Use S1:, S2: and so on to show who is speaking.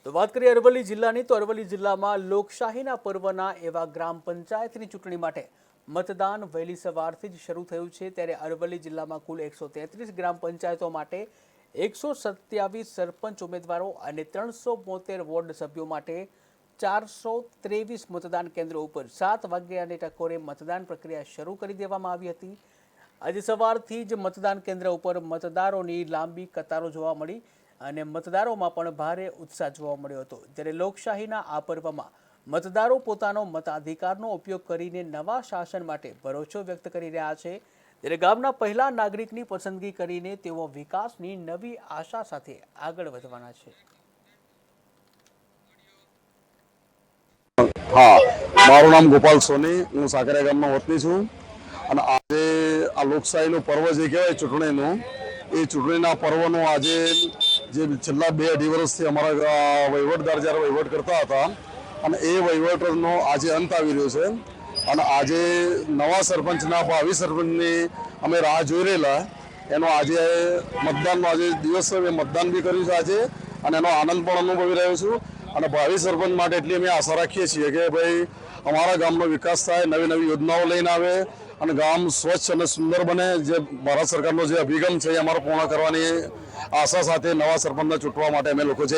S1: તો વાત કરીએ અરવલ્લી જિલ્લાની, તો અરવલ્લી જિલ્લામાં લોકશાહીના પર્વના એવા ગ્રામ પંચાયતની ચૂંટણી માટે મતદાન વહેલી સવારથી જ શરૂ થયું છે। ત્યારે અરવલ્લી જિલ્લામાં કુલ 133 ગ્રામ પંચાયતો માટે 127 સરપંચ ઉમેદવારો અને 372 વોર્ડ સભ્યો માટે 423 મતદાન કેન્દ્રો ઉપર 7 વાગ્યાની ટકોરે મતદાન પ્રક્રિયા શરૂ કરી દેવામાં આવી હતી। આજે સવારથી જ મતદાન કેન્દ્ર ઉપર મતદારોની લાંબી કતારો જોવા મળી અને મતદારોમાં પણ ભારે ઉત્સાહ જોવા મળ્યો હતો। જ્યારે લોકશાહીના આ પર્વમાં મતદારો પોતાનો મતાધિકારનો ઉપયોગ કરીને નવા શાસન માટે ભરોસો વ્યક્ત કરી રહ્યા છે। ત્યારે ગામના પહેલા નાગરિકની પસંદગી કરીને તેઓ વિકાસની નવી આશા સાથે આગળ વધવાના છે।
S2: हाँ, मारू नाम गोपाल सोनी, हूँ साकरिया गामनो वतनी छूँ અને આજે આ લોકશાહીનો પર્વ જે કહેવાય ચૂંટણીનું, એ ચૂંટણીના પર્વનું આજે જે છેલ્લા 2-2.5 વર્ષથી અમારા વહીવટદાર જ્યારે વહીવટ કરતા હતા અને એ વહીવટનો આજે અંત આવી રહ્યો છે અને આજે નવા સરપંચના 22 સરપંચની અમે રાહ જોઈ રહેલા, એનો આજે મતદાનનો આજે દિવસ છે, મતદાન બી કર્યું છે આજે અને એનો આનંદ પણ અનુભવી રહ્યો છું અને 22 સરપંચ માટે એટલી અમે આશા રાખીએ છીએ કે ભાઈ અમારા ગામનો વિકાસ થાય, નવી નવી યોજનાઓ લઈને આવે અને ગામ સ્વચ્છ અને સુંદર બને। જે ભારત સરકારનો જે અભિગમ છે એ અમારો પૂર્ણ કરવાની આશા સાથે નવા સરપંચને ચૂંટવા માટે અમે લોકો છે।